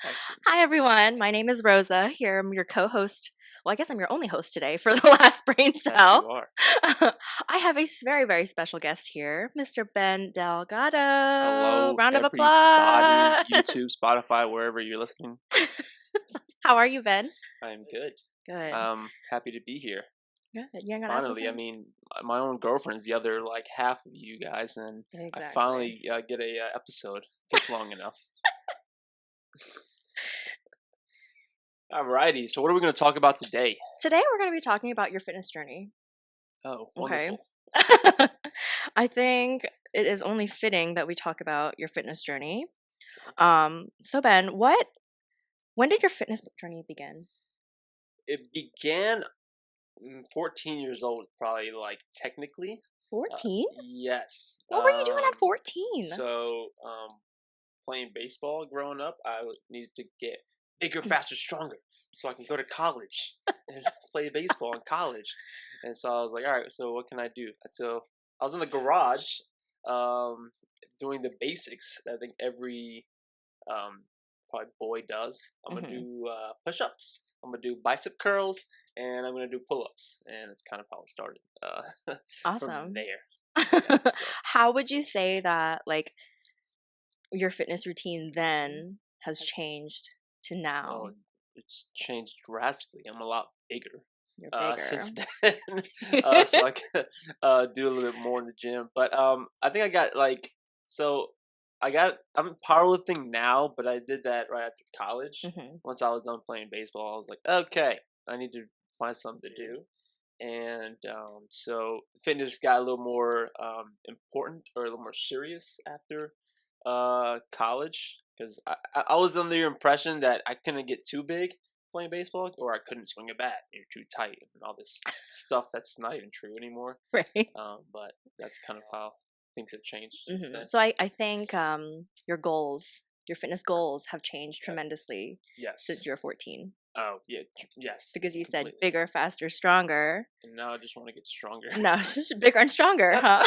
actually. Hi, everyone. My name is Rosa. Here, I'm your co-host. Well, I guess I'm your only host today for the last brain Yes, cell. you are. I have a very, very special guest here, Mr. Ben Delgado. Hello, Round of everybody. applause. YouTube, Spotify, wherever you're listening. How are you, Ben? I'm good. Good. Happy to be here. Good. You're gonna Finally, I ask me? mean, my own girlfriend's the other like half of you guys, and I Exactly. finally get a episode. Took long enough. Alrighty, so what are we going to talk about today? Today, we're going to be talking about your fitness journey. Oh, Okay. wonderful. I think it is only fitting that we talk about your fitness journey. So Ben, when did your fitness journey begin? It began 14 years old, probably, like, technically. 14? Yes. What were you doing at 14? So, playing baseball growing up, I needed to get bigger, faster, stronger, so I can go to college and play baseball in college. And so I was like, all right, so what can I do? So I was in the garage doing the basics that I think every probably boy does. I'm going to do push-ups. I'm going to do bicep curls. And I'm going to do pull-ups. And that's kind of how it started Awesome. from there. Yeah, so. How would you say that, like, your fitness routine then has changed to now? Oh, it's changed drastically. I'm a lot bigger. You're bigger. Since then. So I can do a little bit more in the gym. But I think I got I'm powerlifting now, but I did that right after college. Once I was done playing baseball, I was like, okay, I need to find something to do. And so fitness got a little more important or a little more serious after college, because I was under the impression that I couldn't get too big playing baseball, or I couldn't swing a bat. You're too tight and all this stuff that's not even true anymore. Right. But that's kind of how things have changed since then. So I think your fitness goals have changed tremendously. Yes. Since you were 14. Oh yeah, yes. Because you said bigger, faster, stronger. And now I just want to get stronger. No, it's just bigger and stronger, huh?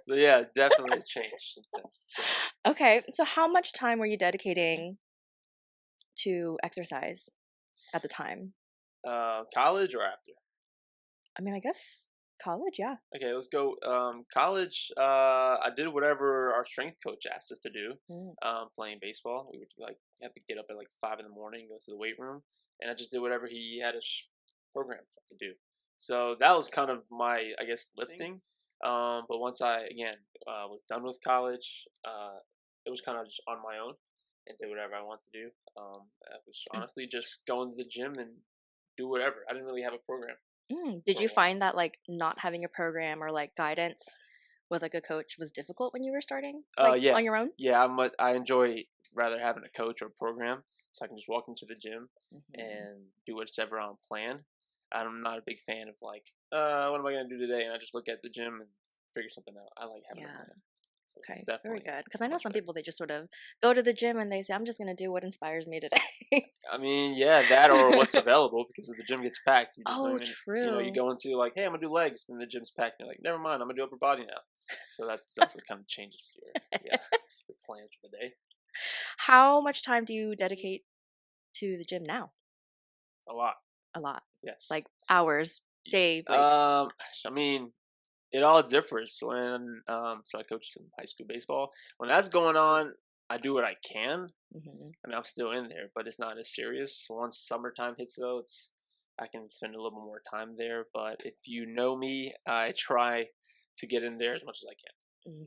So yeah, definitely changed since then. So. Okay, so how much time were you dedicating to exercise at the time? College or after? I mean, I guess college, yeah. Okay, let's go. College, I did whatever our strength coach asked us to do. Playing baseball, we would have to get up at 5 in the morning, go to the weight room, and I just did whatever he had us programmed to do. So that was kind of my, I guess, lifting. But once I was done with college, it was kind of just on my own and did whatever I wanted to do. I was honestly just going to the gym and do whatever. I didn't really have a program. Did you find that not having a program or guidance with a coach was difficult when you were starting? Yeah. On your own? Yeah, I enjoy rather having a coach or a program, so I can just walk into the gym and do whatever on plan. I'm not a big fan of what am I gonna do today? And I just look at the gym and figure something out. I like having a plan. So okay, very good. Because I know some people, they just sort of go to the gym and they say, I'm just going to do what inspires me today. I mean, yeah, that or what's available, because if the gym gets packed, you just true. You go into hey, I'm going to do legs, and the gym's packed, and you're like, never mind, I'm going to do upper body now. So that's what kind of changes your plans for the day. How much time do you dedicate to the gym now? A lot. A lot. Yes. Hours, day. I mean, it all differs. When so I coach some high school baseball. When that's going on, I do what I can. I mean, I'm still in there, but it's not as serious. Once summertime hits, though, I can spend a little more time there. But if you know me, I try to get in there as much as I can.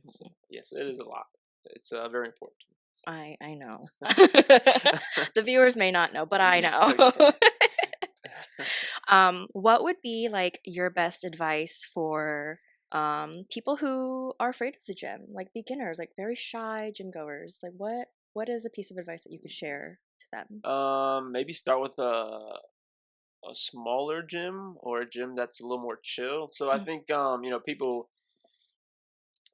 So, yes, it is a lot. It's very important. I know. The viewers may not know, but I know. What would be your best advice for people who are afraid of the gym, beginners, very shy gym goers? What is a piece of advice that you could share to them? Maybe start with a smaller gym, or a gym that's a little more chill. So I think people,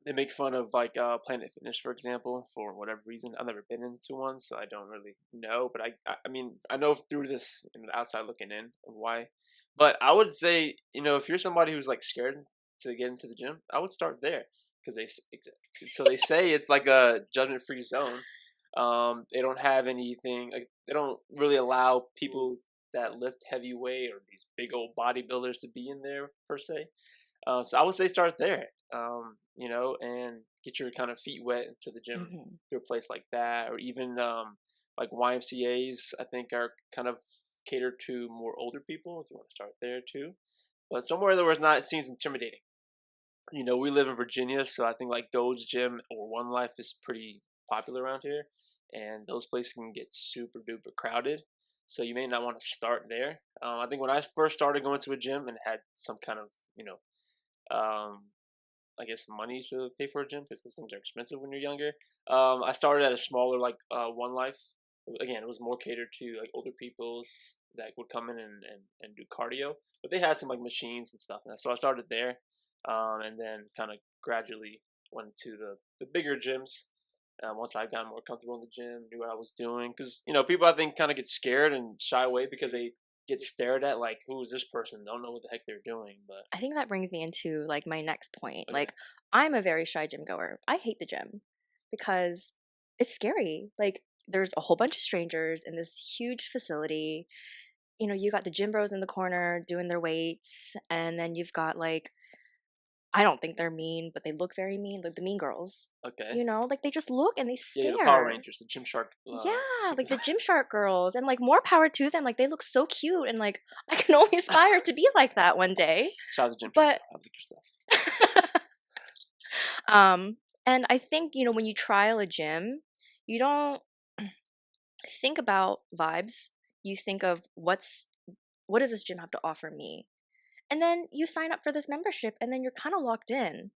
they make fun of Planet Fitness, for example, for whatever reason. I've never been into one, so I don't really know. But I mean, I know through this outside looking in why. But I would say, if you're somebody who's scared to get into the gym, I would start there, because they say it's like a judgment-free zone. They don't have anything, like they don't really allow people that lift heavy weight or these big old bodybuilders to be in there per se. So I would say start there, and get your kind of feet wet into the gym Mm-hmm. through a place like that, or even like YMCA's. I think are kind of catered to more older people if you want to start there too. But somewhere where it's not it seems intimidating. We live in Virginia, so I think like Gold's Gym or One Life is pretty popular around here, and those places can get super duper crowded. So you may not want to start there. I think when I first started going to a gym and had some kind of um, I guess money to pay for a gym because those things are expensive when you're younger. I started at a smaller like One Life. Again, it was more catered to like older people's that would come in and do cardio, but they had some like machines and stuff. And so I started there, and then kind of gradually went to the bigger gyms. Once I got more comfortable in the gym, knew what I was doing, because people I think kind of get scared and shy away because they get stared at like, who is this person? Don't know what the heck they're doing. But I think that brings me into like my next point. okay, Like, I'm a very shy gym goer. I hate the gym because it's scary. Like, there's a whole bunch of strangers in this huge facility. You got the gym bros in the corner doing their weights, and then you've got like, I don't think they're mean, but they look very mean, like the mean girls. okay, Like they just look and they yeah, the Power stare. Rangers, the Gymshark Yeah, like people. the Gymshark girls, and like more power to them. Like they look so cute, and like I can only aspire to be like that one day. Shout out to Gymshark. But I like your stuff. um, and I think when you trial a gym, you don't think about vibes. You think of what does this gym have to offer me, and then you sign up for this membership, and then you're kind of locked in,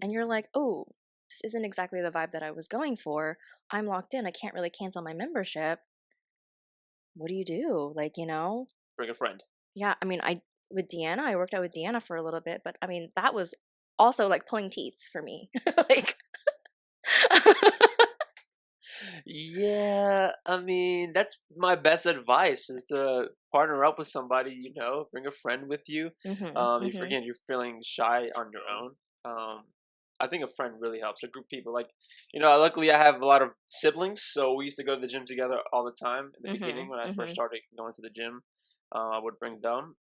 and you're like, oh, this isn't exactly the vibe that I was going for. I'm locked in. I can't really cancel my membership. What do you do? Like, Bring a friend. yeah, I mean, with Deanna, I worked out with Deanna for a little bit, but I mean, that was also like pulling teeth for me. Like, Yeah, I mean that's my best advice is to partner up with somebody. Bring a friend with you. mhm, If mhm, again you're feeling shy on your own, I think a friend really helps. A group of people, like luckily I have a lot of siblings, so we used to go to the gym together all the time. In the beginning, mhm, when I first mhm. started going to the gym, I would bring them,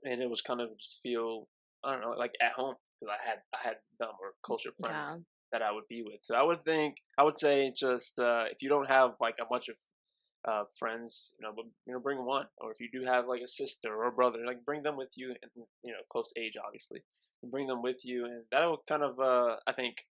and it was kind of just feel I don't know like at home because I had them or closer Yeah. friends that I would be with. So I would say just if you don't have like a bunch of friends, but bring one, or if you do have like a sister or a brother, like bring them with you, and close age obviously, and bring them with you, and that will kind of I think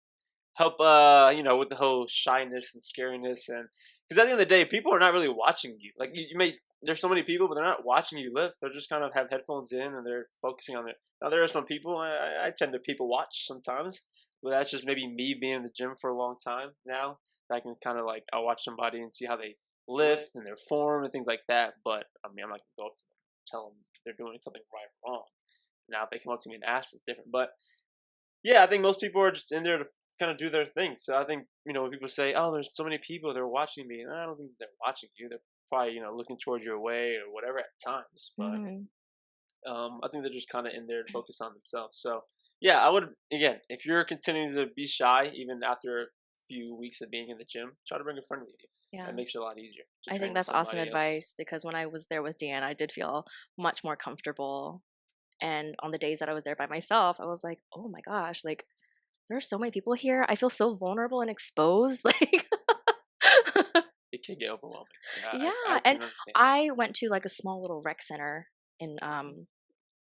help with the whole shyness and scariness, and because at the end of the day people are not really watching you, like you may there's so many people but they're not watching you lift, they're just kind of have headphones in and they're focusing on it. Now there are some people I tend to people watch sometimes, but that's just maybe me being in the gym for a long time now, that I can kind of like I'll watch somebody and see how they lift and their form and things like that, but I mean I'm not gonna go up to them and tell them they're doing something right or wrong. Now if they come up to me and ask, it's different, but yeah, I think most people are just in there to kind of do their thing. So I think when people say, "Oh, there's so many people, they're watching me," I don't think they're watching you. They're probably looking towards your way or whatever at times. But Mhm. I think they're just kind of in there to focus on themselves. So yeah, I would again, if you're continuing to be shy even after a few weeks of being in the gym, try to bring a friend with you. Yeah. That makes it a lot easier to I think train with that's awesome somebody else. advice because when I was there with Deanna, I did feel much more comfortable. And on the days that I was there by myself, I was like, oh my gosh, like there are so many people here. I feel so vulnerable and exposed. Like, It can get overwhelming. Yeah, I yeah. And can understand that. I went to like a small little rec center in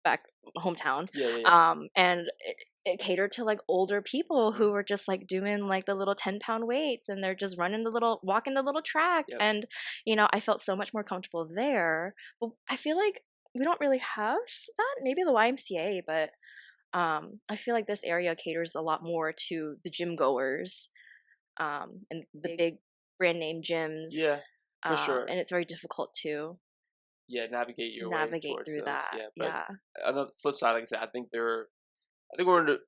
back hometown, Yeah, yeah, yeah. and it catered to like older people who Mhm. were just like doing like the little 10-pound weights, and they're just walking the little track, Yep. and I felt so much more comfortable there. But I feel like we don't really have that. Maybe the YMCA, but I feel like this area caters a lot more to the gym goers, and the big brand name gyms, Yeah, for sure. and it's very difficult to Yeah, navigate your way navigate towards through those. that. Yeah, but Yeah. on the flip side, like I said, I think we're in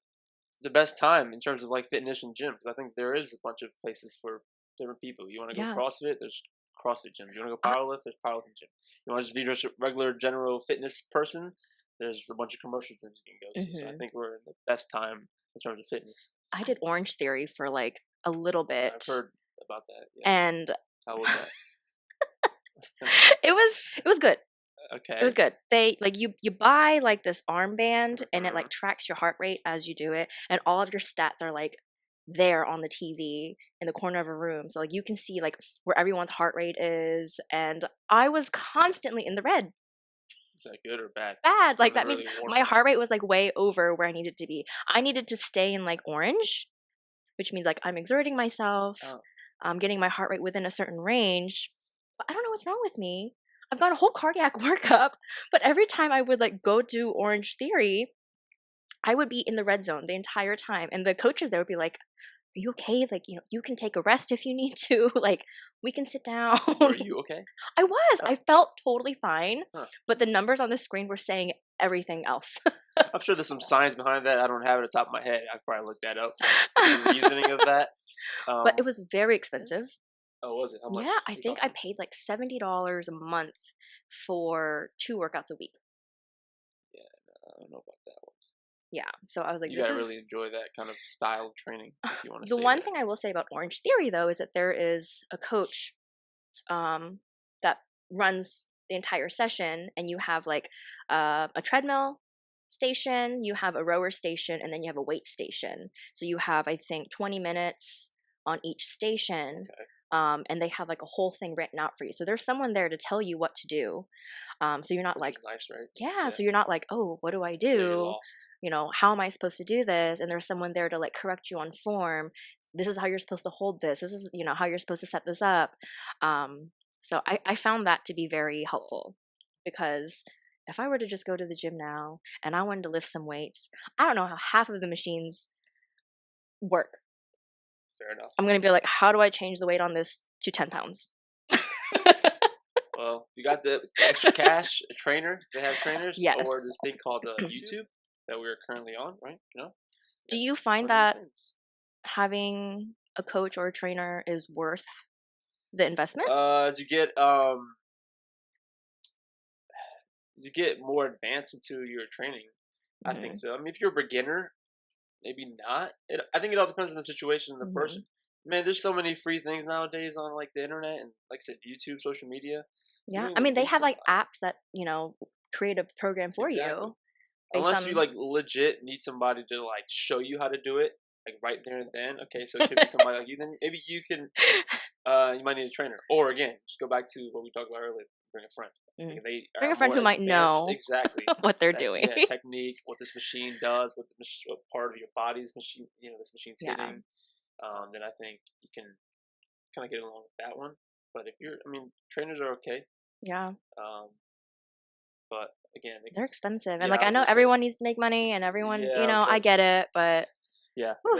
the best time in terms of like fitness and gyms. I think there is a bunch of places for different people. You want to go Yeah. CrossFit? There's CrossFit gyms. You want to go I, powerlift? There's powerlifting gym. You want to just be just a regular general fitness person? There's a bunch of commercial gyms you can go to. So I mhm. think we're in the best time in terms of fitness. I did Orange Theory for like a little I've bit. heard. about that. Yeah. And how was that? it was good. Okay. It was good. They like you buy like this armband and it like tracks your heart rate as you do it, and all of your stats are like there on the TV in the corner of a room. So like you can see like where everyone's heart rate is, and I was constantly in the red. Is that good or bad? Bad. Like that really means my heart rate was like way over where I needed to be. I needed to stay in like orange, which means like I'm exerting myself. Oh. I'm getting my heart rate within a certain range. But I don't know what's wrong with me. I've got a whole cardiac workup, but every time I would like go do Orange Theory, I would be in the red zone the entire time. And the coaches there would be like, "Are you okay? Like, you can take a rest if you need to. Like, we can sit down." Were you okay? I was. I felt totally fine. Huh. But the numbers on the screen were saying everything else. I'm sure there's some science behind that. I don't have it at the top of my head. I could probably look that up. The reasoning of that. But it was very expensive. Oh, was it? How much? Yeah, I think I paid like $70 a month for 2 workouts a week. Yeah, I don't know about that one. Yeah, so I was like, you gotta really enjoy that kind of style of training if you want to. The one thing I will say about Orange Theory though is that there is a coach that runs the entire session, and you have like a treadmill station, you have a rower station, and then you have a weight station. So you have, I think, 20 minutes on each station. Okay. And they have like a whole thing written out for you. So there's someone there to tell you what to do. So you're not like, nice, right? Yeah, so you're not like, oh, what do I do? How am I supposed to do this? And there's someone there to like correct you on form. This is how you're supposed to hold this. This is, how you're supposed to set this up. So I found that to be very helpful, because if I were to just go to the gym now and I wanted to lift some weights, I don't know how half of the machines work. Fair enough. I'm going to be like, how do I change the weight on this to 10 pounds? Well, you got the extra cash, a trainer. They have trainers. Yes. Or this thing called YouTube that we're currently on, right? Do you find that having a coach or a trainer is worth the investment? As you get more advanced into your training, I think so. I mean, if you're a beginner, maybe not. I think it all depends on the situation and the person. Man, there's so many free things nowadays on like the internet and, like I said, YouTube, social media. Yeah, I mean, they have like apps that create a program for you. Unless you like legit need somebody to like show you how to do it, like right there and then. Okay, so it could be somebody like you. Then maybe you can. You might need a trainer, or again, just go back to what we talked about earlier. Bring a friend. Bring a friend who might know exactly what they're doing. Yeah, technique, what this machine does, what part of your body's machine, this machine's hitting. Then I think you can kind of get along with that one. But if trainers are okay. Yeah. But again, they're expensive, and like I know everyone needs to make money, and everyone, I get it, but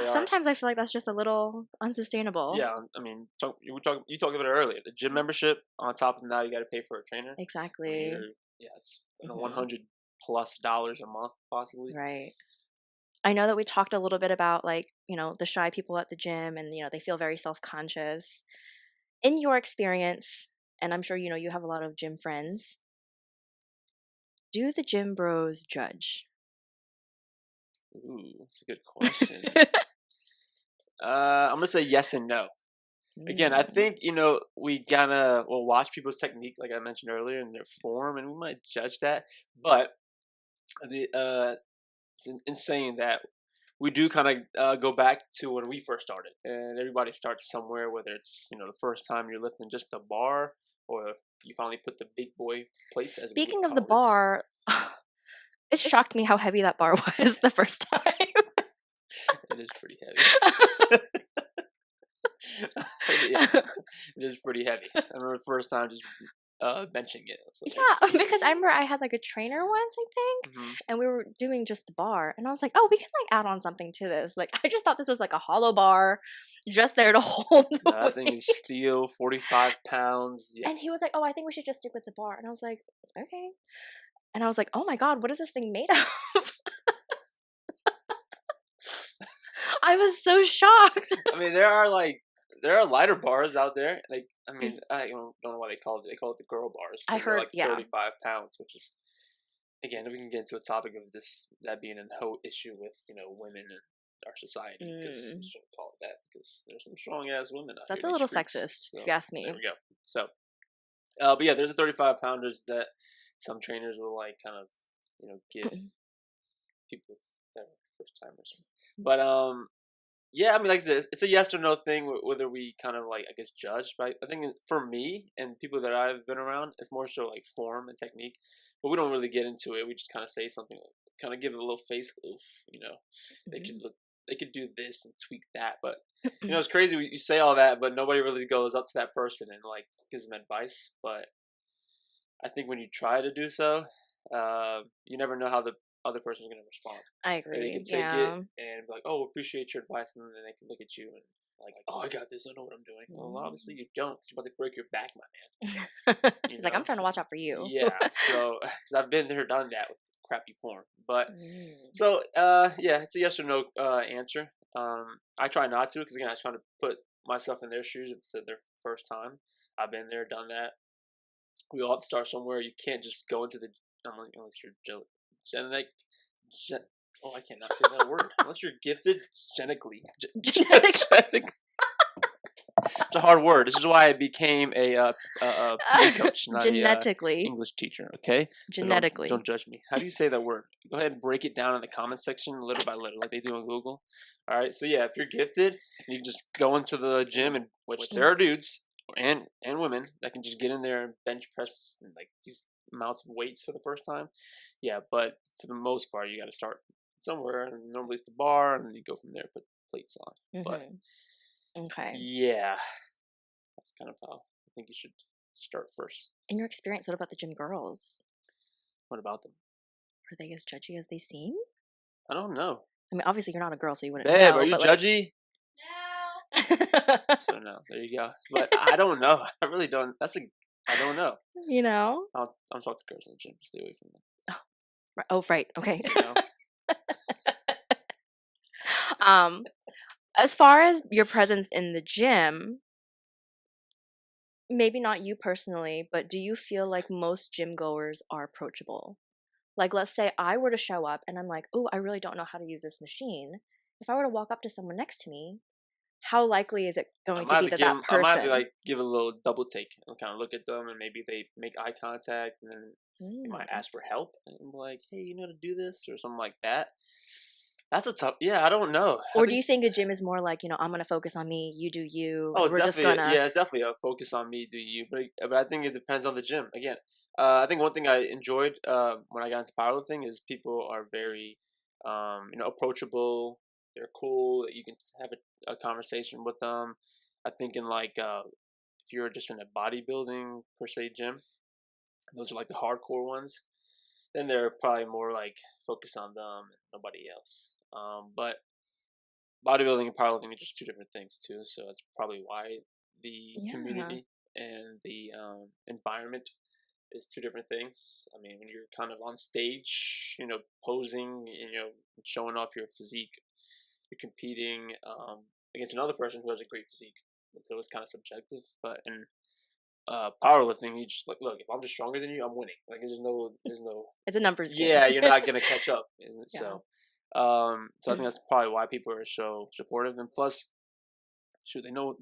sometimes I feel like that's just a little unsustainable. Yeah, I mean, you talked about it earlier. The gym membership on top of now, you got to pay for a trainer. Exactly. It's $100+ a month, possibly. Right. I know that we talked a little bit about like the shy people at the gym, and they feel very self-conscious. In your experience, and I'm sure you have a lot of gym friends, do the gym bros judge? Ooh, that's a good question. I'm gonna say yes and no. Again, I think we we'll watch people's technique, like I mentioned earlier, in their form, and we might judge that. But in saying that, we do kind of go back to when we first started, and everybody starts somewhere. Whether it's the first time you're lifting just the bar, or you finally put the big boy plates. Speaking of the bar, it shocked me how heavy that bar was the first time. It is pretty heavy. It is pretty heavy. I remember the first time just benching it. Like, because I remember I had like a trainer once, I think, and we were doing just the bar, and I was like, oh, we can like add on something to this. Like, I just thought this was like a hollow bar just there to hold the weight. That thing is steel, 45 pounds. Yeah. And he was like, oh, I think we should just stick with the bar. And I was like, okay. And I was like, oh my God, what is this thing made of? I was so shocked. I mean, there are lighter bars out there. Like, I mean, I don't know why they call it. They call it the girl bars. I heard, like 35 pounds, which is, again, if we can get into a topic of that being a whole issue with women and our society, because I shouldn't call it that, because there's some strong ass women out That's here. a little streets, sexist, so, if you ask me. There we go. So, but yeah, there's a 35 pounders that some trainers will like kind of, give people that are first timers. But yeah, I mean, like I said, it's a yes or no thing whether we kind of like, I guess, judge. But I think for me and people that I've been around, it's more so like form and technique. But we don't really get into it. We just kind of say something, kind of give it a little facelift. They could look, they could do this and tweak that. But it's crazy. You say all that, but nobody really goes up to that person and like gives them advice. But I think when you try to do so, you never know how the other person's going to respond. I agree. They can take it and be like, "Oh, appreciate your advice," and then they can look at you and like, "Oh, I got this. I know what I'm doing." Well, obviously you don't. It's about to break your back, my man. He's like, "I'm trying to watch out for you." Yeah. So, because I've been there, done that with crappy form. But so, yeah, it's a yes or no answer. I try not to, because again, I try to put myself in their shoes. If it's their first time. I've been there, done that. We all have to start somewhere. You can't just go into the unless you're genetic. I cannot say that word. Unless you're gifted genetically. Genetically. It's a hard word. This is why I became a PE coach, not genetically. a English teacher. Okay. Genetically. So don't judge me. How do you say that word? Go ahead and break it down in the comment section, little by little, like they do on Google. All right. So yeah, if you're gifted, you just go into the gym, and which there are dudes and women that can just get in there and bench press and like these amounts of weights for the first time. Yeah, but for the most part, you got to start somewhere, and normally it's the bar, and then you go from there, put plates on. But okay, yeah, that's kind of how I think you should start first. In your experience, what about the gym girls? What about them? Are they as judgy as they seem? I don't know. I mean, obviously you're not a girl, so you wouldn't Babe, know. are you judgy? No. So no, there you go. But I don't know. I really don't. I don't know. I'm talking to girls in the gym. Stay away from them. Oh, right. Okay. As far as your presence in the gym, maybe not you personally, but do you feel like most gym goers are approachable? Like, let's say I were to show up and I'm like, oh, I really don't know how to use this machine. If I were to walk up to someone next to me, how likely is it going to be that person? I might have to like give a little double take and kind of look at them, and maybe they make eye contact, and then you might ask for help and be like, "Hey, you know how to do this?" or something like that. That's a tough. Yeah, I don't know. Or do you think a gym is more like, I'm going to focus on me, you do you. Oh, we're just gonna. Yeah, it's definitely a focus on me, do you. But I think it depends on the gym. Again, I think one thing I enjoyed when I got into powerlifting is people are very, approachable. They're cool. That you can have a conversation with them. I think in like if you're just in a bodybuilding per se gym, those are like the hardcore ones. Then they're probably more like focused on them and nobody else. But bodybuilding and powerlifting are just two different things too. So that's probably why the community and the environment is two different things. I mean, when you're kind of on stage, posing, showing off your physique, you're competing against another person who has a great physique. So it's kind of subjective. But in powerlifting, you just like, look, if I'm just stronger than you, I'm winning. Like there's no it's a numbers game. Yeah, you're not gonna catch up. And so I think that's probably why people are so supportive. And plus, shoot, they know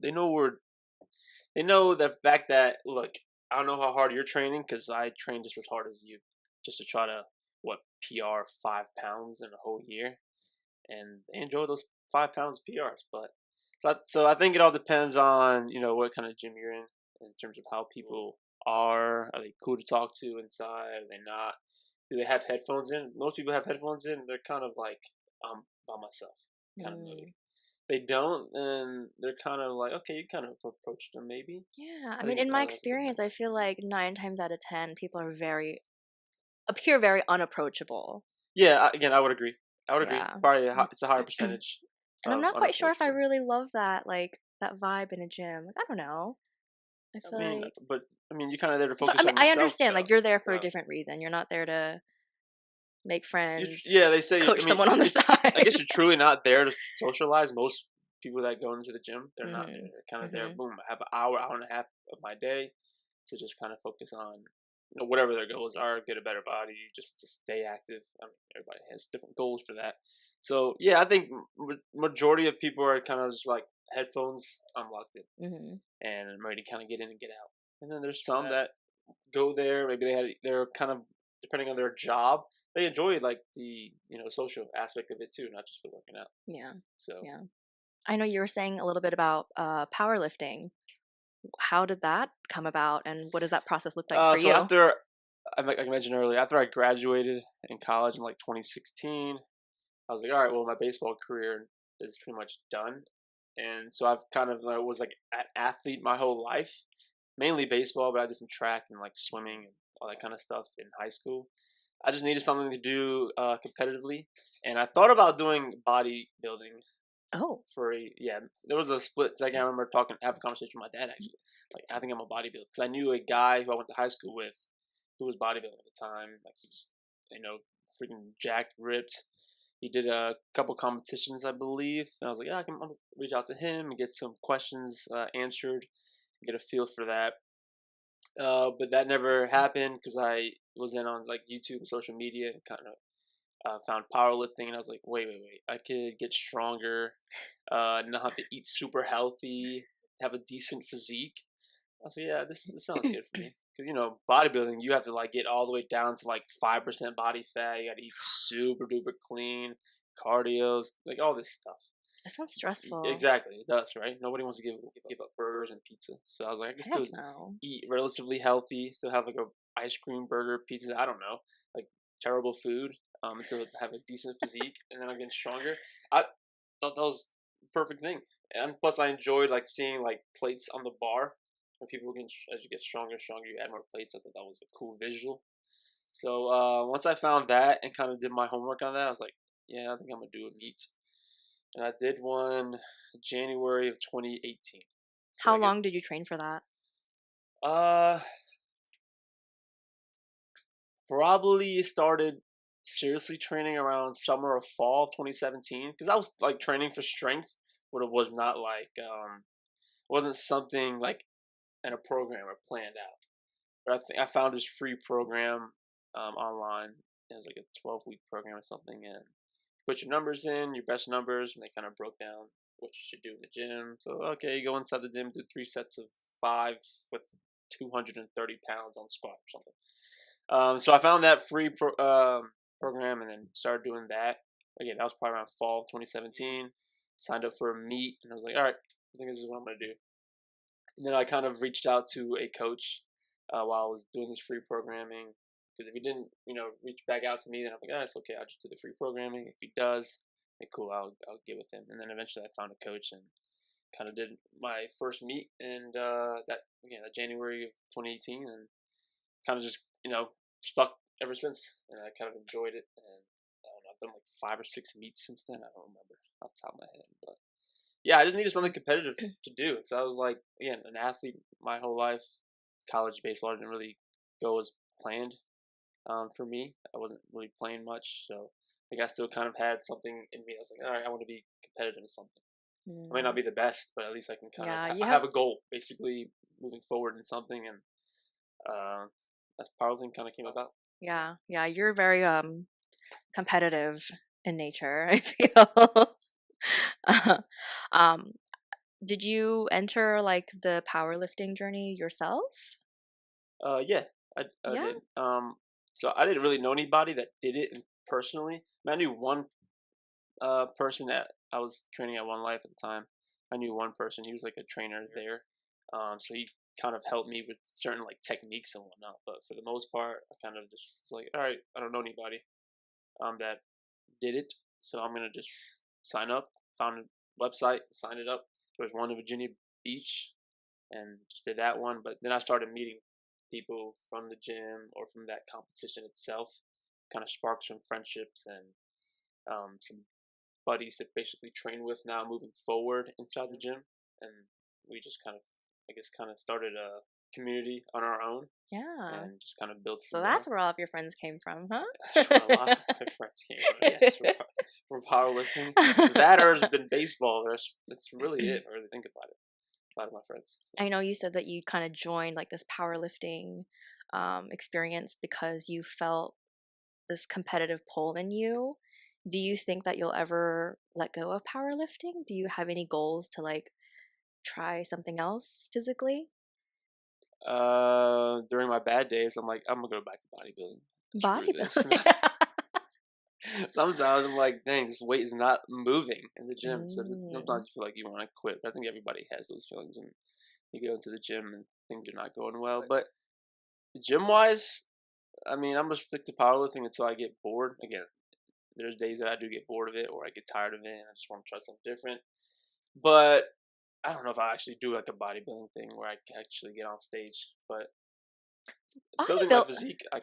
the fact that, look, I don't know how hard you're training, because I train just as hard as you, just to try to PR 5 pounds in a whole year, and they enjoy those 5 pounds of PRs. But so I think it all depends on what kind of gym you're in terms of how people are. Are they cool to talk to inside? Are they not? Do they have headphones in? Most people have headphones in. They're kind of like, I'm by myself kind of mood. They don't, and they're kind of like, okay, you kind of approached them maybe. Yeah, I mean, in my experience, I feel like 9 times out of 10, people are appear very unapproachable. Yeah, again, I would agree. Probably it's a higher percentage. And I'm not quite sure if I really love that, like, that vibe in a gym. Like, I don't know. I mean, you're kind of there to focus on yourself. I understand, though, like, you're there for a different reason. You're not there to make friends. They say coach someone on the side. I guess you're truly not there to socialize. Most people that go into the gym, they're not. They're kind of there. Boom, I have an hour and a half of my day to just kind of focus on whatever their goals are. Get a better body, just to stay active. I mean, everybody has different goals for that. So yeah, I think majority of people are kind of just like headphones unlocked in, Mm-hmm. and I'm ready to kind of get in and get out. And then there's some that go there. Maybe they're kind of depending on their job. They enjoy like the social aspect of it too, not just the working out. Yeah. So Yeah. I know you were saying a little bit about powerlifting. How did that come about, and what does that process look like for so you? after like I mentioned earlier, after I graduated in college in like 2016, I was like, all right, well my baseball career is pretty much done, and so I've kind of was like an athlete my whole life, mainly baseball, but I did some track and like swimming and all that kind of stuff in high school. I just needed something to do competitively, and I thought about doing bodybuilding Oh. for yeah. There was a split second. I remember having a conversation with my dad actually. Like I think I'm a bodybuilder because I knew a guy who I went to high school with who was bodybuilding at the time. Like he's freaking jacked, ripped. He did a couple competitions, I believe, and I was like, yeah, I'll reach out to him and get some questions answered, get a feel for that. But that never happened because I was in on like YouTube and social media and kind of found powerlifting, and I was like, wait, I could get stronger, not have to eat super healthy, have a decent physique. I was like, yeah, this sounds good for me. Because bodybuilding, you have to like get all the way down to like 5% body fat. You got to eat super duper clean, cardios, like all this stuff. That sounds stressful. Exactly, it does, right? Nobody wants to give up burgers and pizza. So I was like, I can still Heck no. eat relatively healthy, still have like a ice cream, burger, pizza. I don't know, like terrible food, to have a decent physique, and then I'm getting stronger. I thought that was the perfect thing, and plus I enjoyed like seeing like plates on the bar. When people were getting, as you get stronger and stronger, you add more plates. I thought that was a cool visual. So once I found that and kind of did my homework on that, I was like, yeah, I think I'm gonna do a meet. And I did one January of 2018. So How I get long did you train for that? uh probably started seriously training around summer or fall of 2017 because I was like training for strength, but it was not like wasn't something like in a program or planned out. But I think I found this free program online. It was like a 12-week program or something, and put your numbers in, your best numbers, and they kind of broke down what you should do in the gym. So, okay, you go inside the gym, do 3 sets of 5 with 230 pounds on squat or something. So I found that free program and then started doing that. Again, that was probably around fall 2017. Signed up for a meet, and I was like, all right, I think this is what I'm going to do. And then I kind of reached out to a coach while I was doing this free programming. Because if he didn't, reach back out to me, then I'm like, oh, it's okay. I'll just do the free programming. If he does, then cool. I'll get with him. And then eventually, I found a coach and kind of did my first meet, and that January of 2018, and kind of just stuck ever since. And I kind of enjoyed it. And I don't know, I've done like 5 or 6 meets since then. I don't remember off the top of my head, but yeah, I just needed something competitive to do. So I was like, again, an athlete my whole life. College baseball didn't really go as planned for me. I wasn't really playing much, so I think I still kind of had something in me. I was like, all right, I want to be competitive in something. I may not be the best, but at least I can kind Yeah, of you have have. a goal, basically moving forward in something, and that's powerlifting kind of came about. Yeah, yeah, you're very competitive in nature, I feel. um, did you enter like the powerlifting journey yourself? Yeah, I Yeah. did. So I didn't really know anybody that did it personally. I, mean, I knew one person that I was training at One Life at the time. I knew one person. He was like a trainer there. So he kind of helped me with certain like techniques and whatnot. But for the most part, I kind of just was like, all right, I don't know anybody that did it, so I'm gonna just sign up. Found a website, signed it up. There was one in Virginia Beach, and just did that one. But then I started meeting people from the gym or from that competition itself. Kind of sparked some friendships and some buddies to basically train with now moving forward inside the gym, and we just kind of, I guess, kind of started a community on our own Yeah. and just kind of built So from that's there. where all of your friends came from, huh? That's where a lot of my friends came from. Yes, from powerlifting. That or has been baseball. That's really it. Really think about it. A lot of my friends. I know you said that you kind of joined like this powerlifting experience because you felt this competitive pull in you. do you think that you'll ever let go of powerlifting? Do you have any goals to like try something else physically? During my bad days, I'm like, I'm gonna go back to bodybuilding. Screw this. Bodybuilding. Sometimes I'm like, dang, this weight is not moving in the gym. So Mm. sometimes you feel like you want to quit. But I think everybody has those feelings when you go into the gym and things are not going well. But gym wise, I mean, I'm gonna stick to powerlifting until I get bored. Again, there's days that I do get bored of it or I get tired of it and I just want to try something different. But I don't know if I actually do like a bodybuilding thing where I can actually get on stage. But building my Bodybuild. physique, I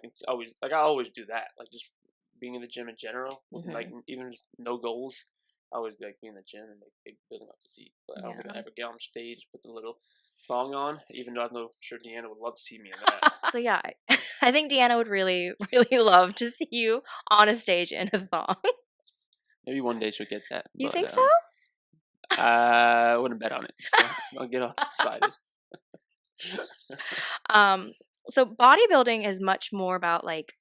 always do that. Like just being in the gym in general, with like Hmm. even just no goals. I always like being in the gym and like building my physique. But I don't think I Yeah. ever get on stage, put the little thong on. Even though I know sure Deanna would love to see me in that. So yeah, I think Deanna would really, really love to see you on a stage in a thong. Maybe one day she'll get that, You but think so? I wouldn't bet on it. So I'll get all excited. Um, so bodybuilding is much more about like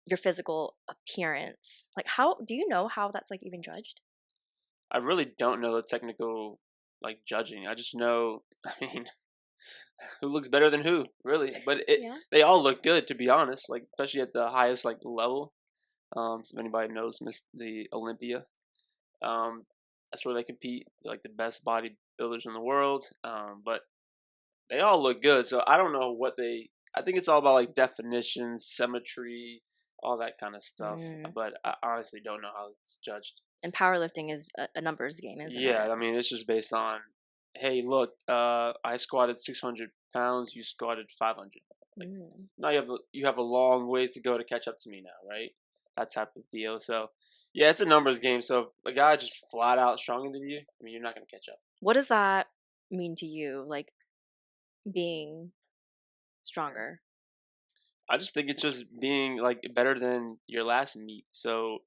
your physical appearance. Like how do you know how that's like even judged? I really don't know the technical like judging. I just know. I mean, who looks better than who, really? But Yeah. they all look good, to be honest. Like especially at the highest like level. So if anybody knows Miss the Olympia, um, that's where they compete. They're like the best bodybuilders in the world. But they all look good. So I don't know what they. I think it's all about like definition, symmetry, all that kind of stuff. Mm. But I honestly don't know how it's judged. And powerlifting is a numbers game, isn't Yeah, it? I mean it's just based on, hey, look, I squatted 600 pounds, you squatted 500. Like Mm. now you have a long ways to go to catch up to me now, right? That type of deal. So yeah, it's a numbers game. So if a guy just flat out stronger than you, I mean you're not gonna catch up. What does that mean to you? Like being stronger? I just think it's just being like better than your last meet. So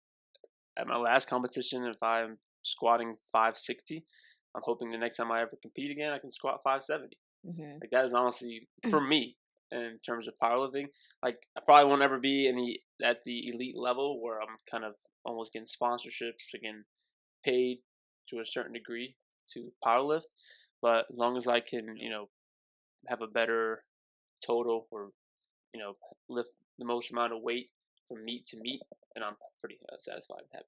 at my last competition, if I'm squatting 560, I'm hoping the next time I ever compete again, I can squat 570. Hmm. Like that is honestly for me in terms of powerlifting. Like I probably won't ever be in the at the elite level where I'm kind of almost getting sponsorships, again paid to a certain degree to powerlift. But as long as I can, have a better total or lift the most amount of weight from meet to meet, and I'm pretty satisfied and happy.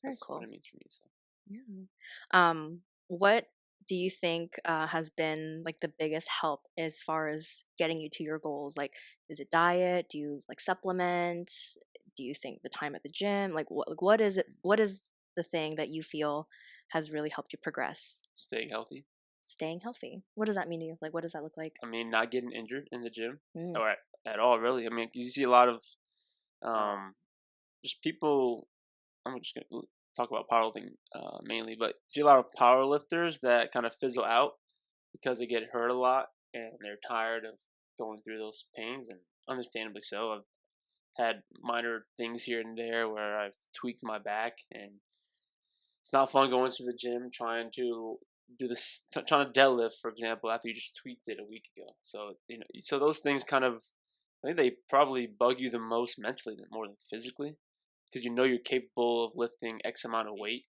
Very That's what cool. it means for me. So Yeah. What do you think has been like the biggest help as far as getting you to your goals? Like, is it diet? Do you like supplement? Do you think the time at the gym? Like what is it? What is the thing that you feel has really helped you progress? staying healthy. Staying healthy. What does that mean to you? Like, what does that look like? I mean, not getting injured in the gym Mm. or at all, really. I mean, 'cause you see a lot of um, just people. I'm just gonna talk about powerlifting mainly, but see a lot of powerlifters that kind of fizzle out because they get hurt a lot and they're tired of going through those pains, and understandably so. I've had minor things here and there where I've tweaked my back, and it's not fun going to the gym trying to do this, trying to deadlift, for example, after you just tweaked it a week ago. So so those things kind of, I think they probably bug you the most mentally more than physically, because you know you're capable of lifting X amount of weight,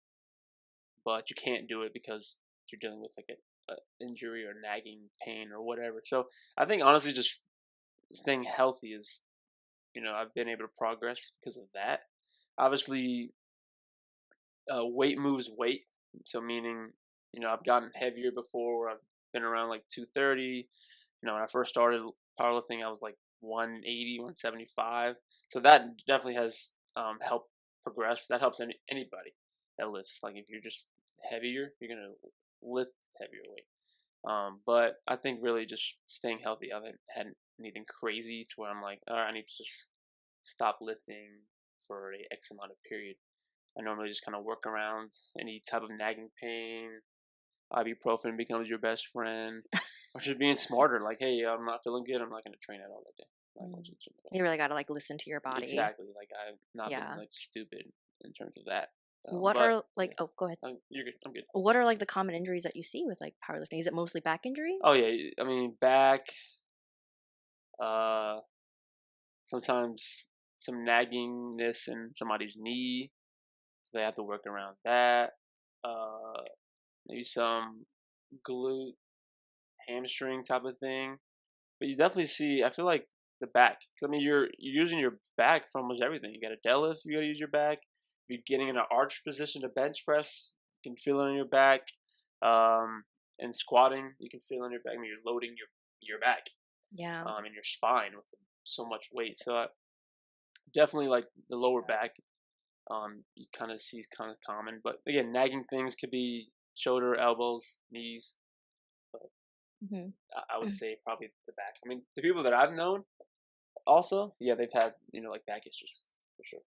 but you can't do it because you're dealing with like a injury or nagging pain or whatever. So I think honestly, just staying healthy is, I've been able to progress because of that. Obviously, weight moves weight. So meaning, I've gotten heavier before. Where I've been around like 230. When I first started powerlifting, I was like 180, 175. So that definitely has helped progress. That helps anybody that lifts. Like if you're just heavier, you're gonna lift heavier weight. But I think really just staying healthy. I haven't had anything crazy to where I'm like, all right, I need to just stop lifting for a X amount of period. I normally just kind of work around any type of nagging pain. Ibuprofen becomes your best friend. Or just being smarter, like, hey, I'm not feeling good. I'm not going to train at all that day. I'm not going Mm. to the gym at all. You really got to like listen to your body. Exactly. Like I've not been Yeah. like stupid in terms of that. What But are like? yeah, Oh, go ahead. you're good. I'm good. What are like the common injuries that you see with like powerlifting? Is it mostly back Oh injuries? yeah, I mean back. Uh, Sometimes some naggingness in somebody's knee. they have to work around that. Maybe some glute, hamstring type of thing. But you definitely see. I feel like the back. I mean, you're using your back for almost everything. You got a deadlift, you got to use your back. If you're getting in an arch position to bench press, you can feel it on your back. And squatting, you can feel it on your back. I mean, you're loading your back. Yeah. And your spine with so much weight. So definitely like the lower back. You kind of see is kind of common, but again, nagging things could be shoulder, elbows, knees. But I would say probably the back. I mean, the people that I've known, also, yeah, they've had like back issues for sure.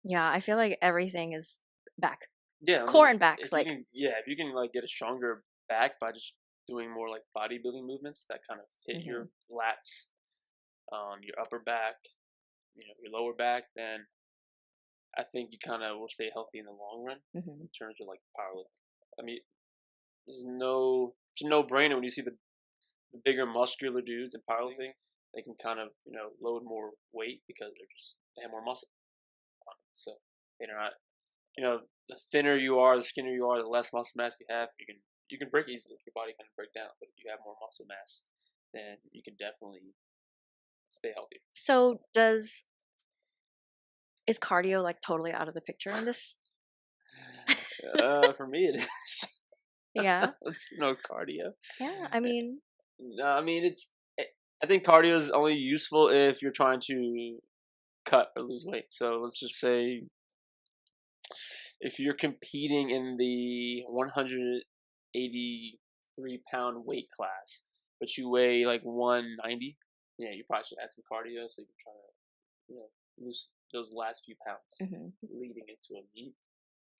Yeah, I feel like everything is back. Yeah, core and back. If like, if you can like get a stronger back by just doing more like bodybuilding movements that kind of hit your lats, your upper back, your lower back, then I think you kind of will stay healthy in the long run in terms of like powerlifting. I mean, it's a no-brainer when you see the bigger muscular dudes in powerlifting. They can kind of load more weight because they have more muscle. So they're not the thinner you are, the skinnier you are, the less muscle mass you have. You can break easily. Your body can break down, but if you have more muscle mass, then you can definitely stay healthy. So is cardio like totally out of the picture in this? For me, it is. Yeah. It's no cardio. Yeah, I mean. I mean, I think cardio is only useful if you're trying to cut or lose weight. So let's just say if you're competing in the 183-pound weight class, but you weigh like 190, yeah, you probably should add some cardio so you can try to lose those last few pounds leading into a meet.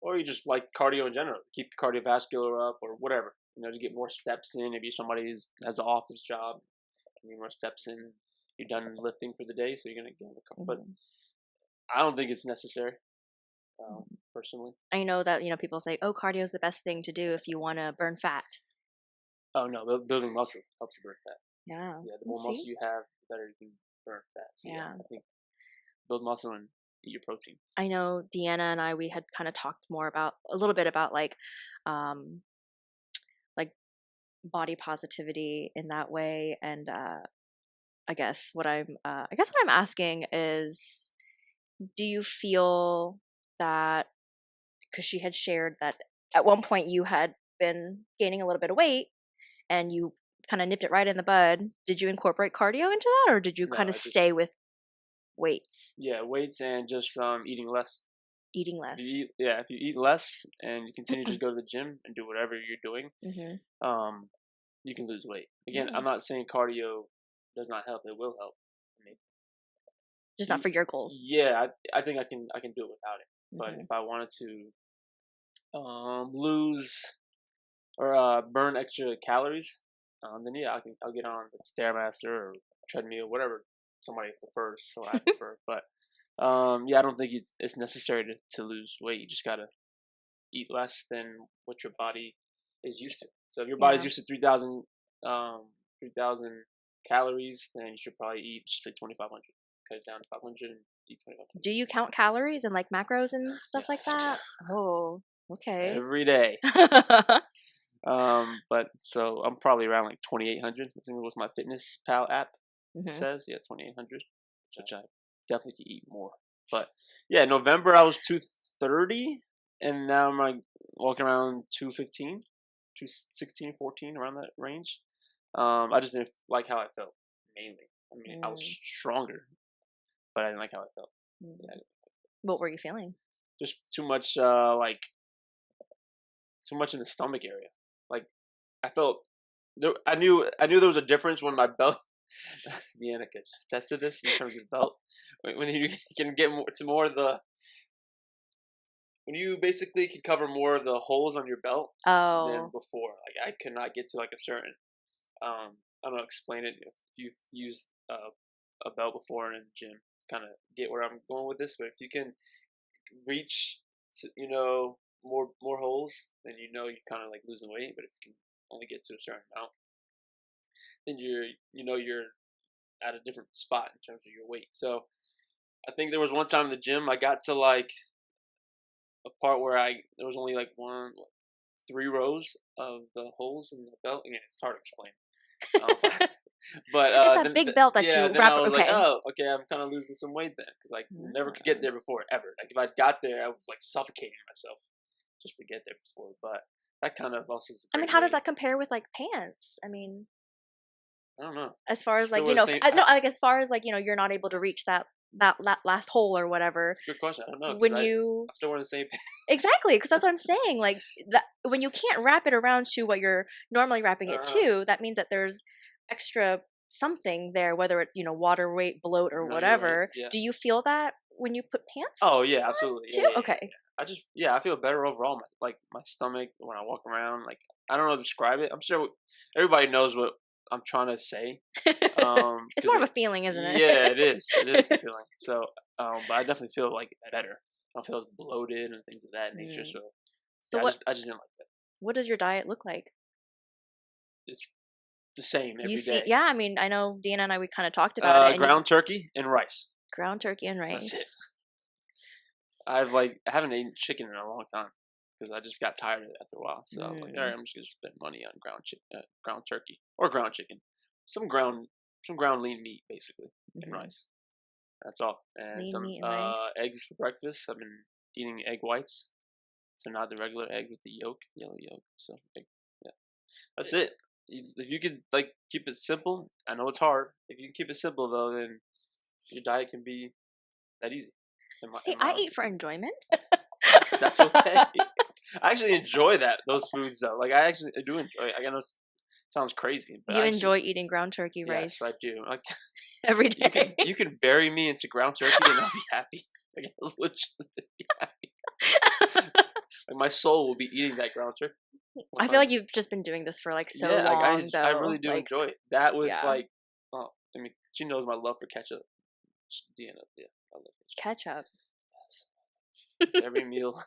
Or you just like cardio in general, keep your cardiovascular up or whatever, to get more steps in. Maybe somebody has an office job, need more steps in. You're done lifting for the day, so you're going to get but I don't think it's necessary, personally. I know that, people say, oh, cardio is the best thing to do if you want to burn fat. Oh, no, building muscle helps you burn fat. Yeah. Yeah, the more muscle you have, the better you can burn fat. So, yeah, I think build muscle and eat your protein. I know Deanna and we had kind of talked a little bit about like body positivity in that way. And I guess what I'm asking is, do you feel that, because she had shared that at one point you had been gaining a little bit of weight and you kind of nipped it right in the bud, did you incorporate cardio into that, or did you kind of stay with weights? Yeah, weights and just eating less. Eating less. If you eat less and you continue to just go to the gym and do whatever you're doing, you can lose weight. Again, I'm not saying cardio does not help; it will help. I mean, just not for your goals. Yeah, I think I can do it without it. But if I wanted to lose or burn extra calories, then yeah, I'll get on the Stairmaster or treadmill, whatever somebody prefers. So I prefer, but yeah, I don't think it's necessary to lose weight. You just gotta eat less than what your body is used to. So if your body's used to 3,000 calories, then you should probably eat, say 2,500. Cut it down to 500 and eat 2,500. Do you count calories and like macros and stuff like that? Oh, okay. Every day. But so I'm probably around like 2,800. I think it was my Fitness Pal app says. Yeah, 2,800, which I definitely could eat more. But yeah, November I was 230, and now I'm like walking around 215, 216, 14, around that range. I just didn't like how I felt, mainly. I mean, I was stronger, but I didn't like how I felt. Yeah, what were you feeling? Just too much, too much in the stomach area. Like, I felt there. I knew there was a difference when my belt. Deanna could attest to this in terms of belt. When you can get more of the. When you basically can cover more of the holes on your belt than before. Like, I could not get to like a certain. I don't know. Explain it if you've used a belt before in a gym. Kind of get where I'm going with this, but if you can reach to more holes, then you're kind of like losing weight. But if you can only get to a certain amount, then you're at a different spot in terms of your weight. So I think there was one time in the gym I got to like a part where there was only like 3 rows of the holes in the belt. Again, it's hard to explain. But It's that then big belt that you then wrap. I was like, Okay. oh, okay, I'm kind of losing some weight then, because like never could get there before ever. Like if I got there, I was like suffocating myself just to get there before. But that kind of also is a I mean, great how does way. that compare with like pants? I mean, I don't know. as far as like Still the same. no, like as far as like you're not able to reach that last hole or whatever. That's a good question. I don't know. When I'm still wearing the same pants. exactly, because that's what I'm saying. Like that when you can't wrap it around to what you're normally wrapping it to, that means that there's extra something there, whether it's water weight, bloat, or No, you're whatever. right. Yeah. Do you feel that when you put pants? Oh yeah, absolutely. too? Yeah. Okay. I feel better overall. My stomach when I walk around, like I don't know how to describe it. I'm sure everybody knows what I'm trying to say. It's more of a feeling, isn't it? Yeah, it is. It is a feeling. So, but I definitely feel like better. I don't feel as bloated and things of that nature. So yeah, I just didn't like that. What does your diet look like? It's the same every You see, day. yeah. I mean, I know Deanna and I we kind of talked about it. And Ground turkey and rice. ground turkey and rice. That's it. I haven't eaten chicken in a long time because I just got tired of it after a while. So I'm like, all right, I'm just gonna spend money on ground turkey or ground chicken, some ground lean meat basically, and rice. That's all. And lean some meat and rice. eggs for breakfast. I've been eating egg whites, so not the regular egg with the yolk, yellow yolk. So yeah, that's it. If you could like keep it simple, I know it's hard. If you can keep it simple though, then your diet can be that easy. See, I eat for enjoyment. That's okay. I actually enjoy those foods though. Like I do enjoy it. I know it sounds crazy, but you enjoy eating ground turkey rice. Yes, I do. Like, every day. You can bury me into ground turkey and I'll be happy. Like I'll legitimately be happy. Like my soul will be eating that ground turkey. I feel like you've just been doing this for like so long. I really do enjoy it. That with like, I mean, she knows my love for ketchup. Deanna, yeah, I love ketchup. Yes. Every meal.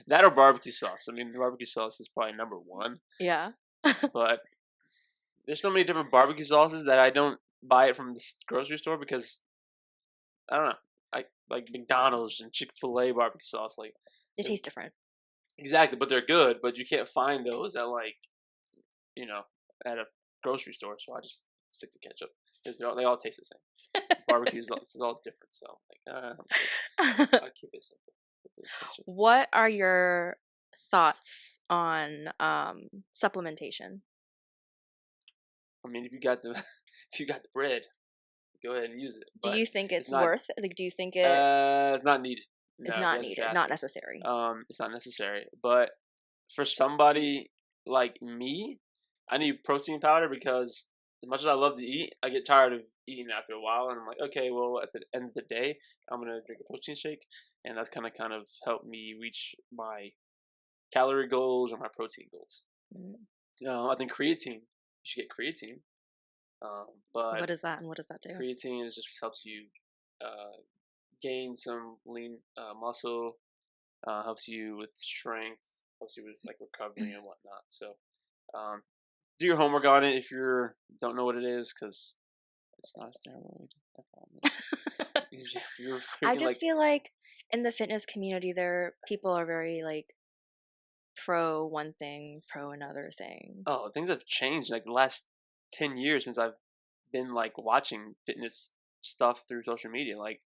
That or barbecue sauce. I mean, barbecue sauce is probably number 1. Yeah. But there's so many different barbecue sauces that I don't buy it from the grocery store because I don't know. I like McDonald's and Chick-fil-A barbecue sauce. Like they taste different. Exactly, but they're good. But you can't find those at at a grocery store. So I just stick to ketchup because they all taste the same. Barbecue is all different. So I'll keep it simple. What are your thoughts on supplementation? I mean, if you got the bread, go ahead and use it. Do you think it's worth? Like, do you think it's not needed? It's not needed, not necessary. It's not necessary. But for somebody like me, I need protein powder because as much as I love to eat, I get tired of eating after a while, and I'm like, okay, well, at the end of the day, I'm gonna drink a protein shake, and that's kind of helped me reach my calorie goals or my protein goals. I think creatine. You should get creatine. But what is that, and what does that do? Creatine just helps you gain some lean muscle, helps you with strength, helps you with like recovery and whatnot. So do your homework on it if you don't know what it is, because it's not a steroid. I promise. I just feel like in the fitness community, people are very like pro one thing, pro another thing. Oh, things have changed like the last 10 years since I've been like watching fitness stuff through social media. Like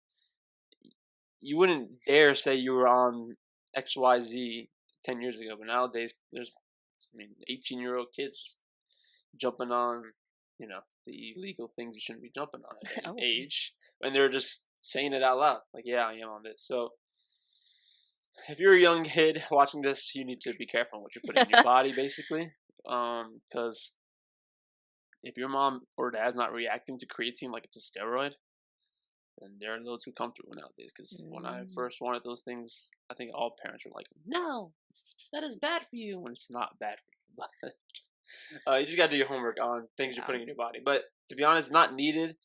you wouldn't dare say you were on XYZ 10 years ago, but nowadays there's 18-year-old kids just jumping on the illegal things you shouldn't be jumping on at that age, and they're just saying it out loud like, yeah, I am on this. So if you're a young kid watching this, you need to be careful on what you're putting in your body, basically, because if your mom or dad's not reacting to creatine like it's a steroid, then they're a little too comfortable nowadays. Because when I first wanted those things, I think all parents were like, no, that is bad for you, when it's not bad for you. But you just got to do your homework on things you're putting in your body. But to be honest, not needed.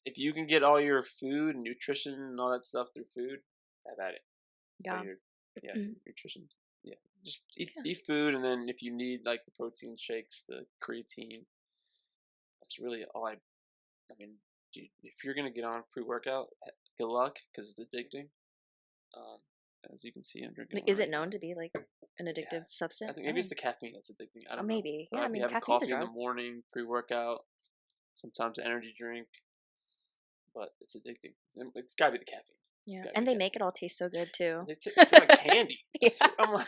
If you can get all your food and nutrition and all that stuff through food, have at it. Yeah. Nutrition. Yeah, just eat food, and then if you need like the protein shakes, the creatine, that's really all I mean, dude, if you're gonna get on pre-workout, good luck because it's addicting. As you can see, I'm drinking. Like, is it known to be like an addictive substance? I think maybe it's the caffeine that's addicting. I don't know. Maybe. Yeah, I I mean, having caffeine's a coffee in drug. the morning, pre-workout, sometimes energy drink, but it's addicting. It's got to be the caffeine. Yeah, and they make it all taste so good too. It's like candy. Yeah. I'm like,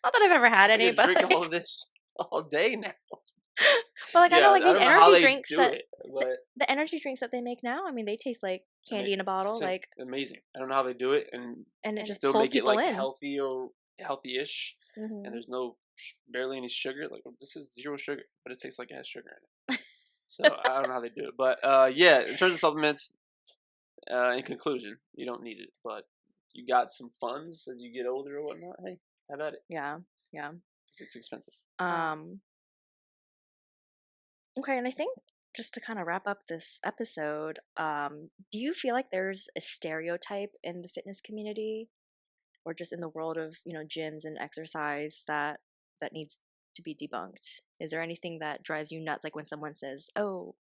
not that I've ever had any, but drink like, all of this all day now. But like I know, like these energy drinks but the energy drinks that they make now. I mean, they taste like candy in a bottle. Like amazing. I don't know how they do it, and it just still pulls make it people like in. healthy-ish, and there's barely any sugar. Like this is 0 sugar, but it tastes like it has sugar in it. So I don't know how they do it, but yeah. In terms of supplements, in conclusion, you don't need it, but you got some funds as you get older or whatnot. Hey, have at it. Yeah. It's expensive. Okay, and I think just to kind of wrap up this episode, do you feel like there's a stereotype in the fitness community, or just in the world of gyms and exercise that needs to be debunked? Is there anything that drives you nuts, like when someone says, "Oh,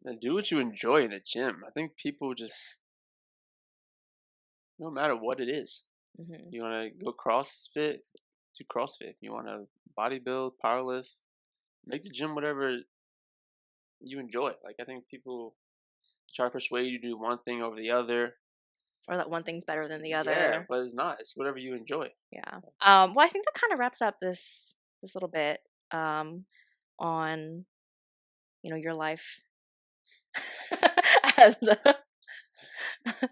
And do what you enjoy in the gym"? I think people just, no matter what it is, you want to go CrossFit, do CrossFit. You want to bodybuild, powerlift, make the gym whatever you enjoy. Like I think people try to persuade you to do one thing over the other, or that one thing's better than the other. Yeah, but it's not. It's whatever you enjoy. Yeah. Well, I think that kind of wraps up this little bit on your life as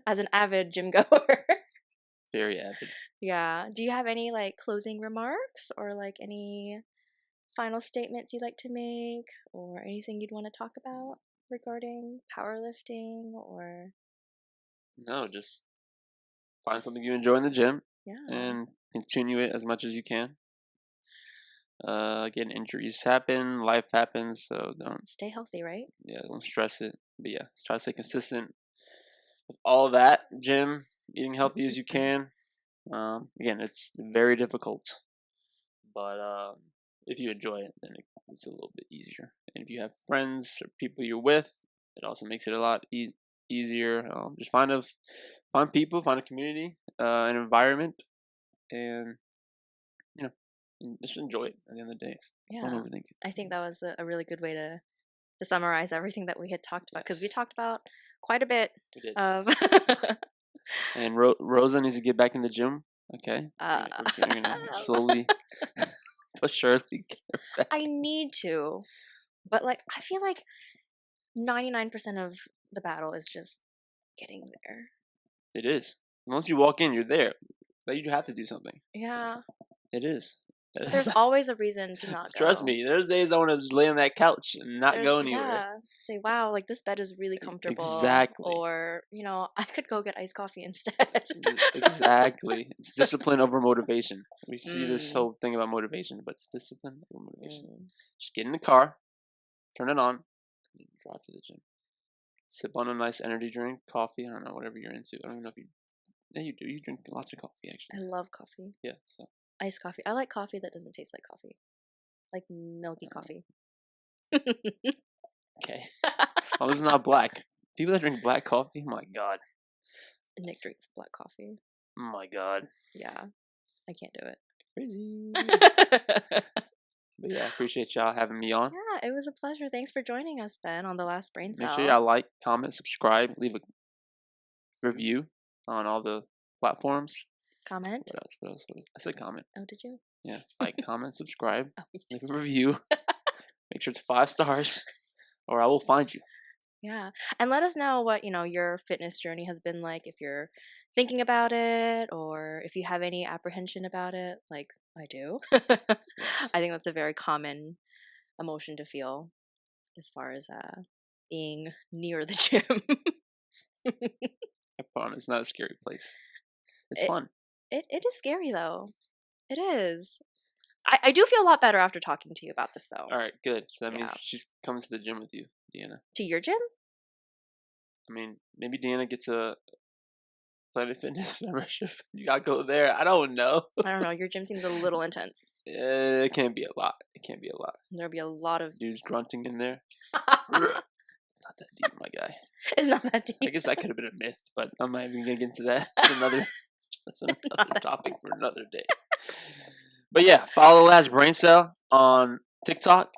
an avid gym goer. Very avid. Yeah. Do you have any like closing remarks or like any final statements you'd like to make, or anything you'd want to talk about regarding powerlifting? Or no, just find something you enjoy in the gym, yeah, and continue it as much as you can. Again, injuries happen, life happens, so don't stay healthy, right? Yeah, don't stress it. But yeah, try to stay consistent with all of that. Gym, eating healthy as you can. Again, it's very difficult, but if you enjoy it, then it's a little bit easier. And if you have friends or people you're with, it also makes it a lot easier. Just find people, find a community, an environment, and just enjoy it at the end of the day. Yeah, don't overthink it. I think that was a really good way to summarize everything that we had talked about, because we talked about quite a bit of. And Rosa needs to get back in the gym. Okay, we're gonna slowly but surely get her back. I need to, but like I feel like 99% of the battle is just getting there. It is. Once you walk in, you're there. But you have to do something. Yeah. It is. There's always a reason to not go. Trust me, there's days I want to just lay on that couch and not go anywhere. Yeah. Say, wow, like this bed is really comfortable. Exactly. Or, I could go get iced coffee instead. Exactly. It's discipline over motivation. We see this whole thing about motivation, but it's discipline over motivation. Just get in the car, turn it on, and drive to the gym. Sip on a nice energy drink, coffee, I don't know, whatever you're into. I don't know if you... Yeah, you do. You drink lots of coffee, actually. I love coffee. Yeah, so... Iced coffee. I like coffee that doesn't taste like coffee. Like milky coffee. Okay. Oh, this is not black. People that drink black coffee, my God. Nick drinks black coffee. Oh my God. Yeah. I can't do it. Crazy. But yeah, I appreciate y'all having me on. Yeah, it was a pleasure. Thanks for joining us, Ben, on The Last Brain Cell. Make sure y'all like, comment, subscribe, leave a review on all the platforms. Comment. What else? I said comment. Oh, did you? Yeah. Like, comment, subscribe, leave a review. Make sure it's 5 stars, or I will find you. Yeah. And let us know what, your fitness journey has been like, if you're thinking about it, or if you have any apprehension about it, like I do. Yes. I think that's a very common emotion to feel as far as being near the gym. I promise, it's not a scary place. It's fun. It is scary, though. It is. I do feel a lot better after talking to you about this, though. All right, good. So that means she's coming to the gym with you, Deanna. To your gym? I mean, maybe Deanna gets a Planet Fitness membership. You gotta go there. I don't know. I don't know. Your gym seems a little intense. It can't be a lot. There'll be a lot of dudes grunting in there. not that deep, my guy. It's not that deep. I guess that could have been a myth, but I'm not even gonna get into that. That's another topic for another day. But yeah, follow Last Brain Cell on TikTok,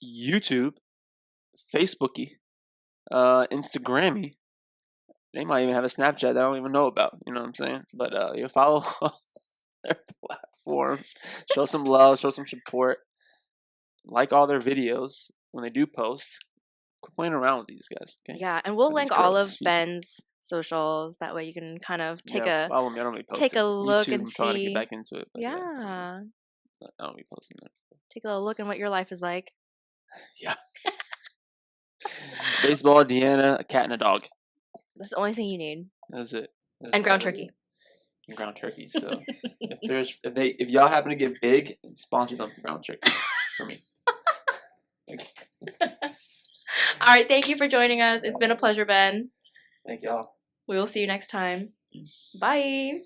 YouTube, Facebooky, Instagrammy. They might even have a Snapchat that I don't even know about. You know what I'm saying? But you follow their platforms. Show some love. Show some support. Like all their videos when they do post. Quit playing around with these guys. Okay? Yeah, and we'll link all of Ben's socials. That way you can kind of follow me. I don't really post take a it. look YouTube, and I'm trying to see. get back into it. But Yeah. I don't be posting that. Take a look at what your life is like. Yeah. Baseball, Deanna, a cat, and a dog. That's the only thing you need. That's it. And ground turkey. And ground turkey. So if y'all happen to get big, sponsor them for ground turkey for me. All right, thank you for joining us. It's been a pleasure, Ben. Thank y'all. We will see you next time. Bye.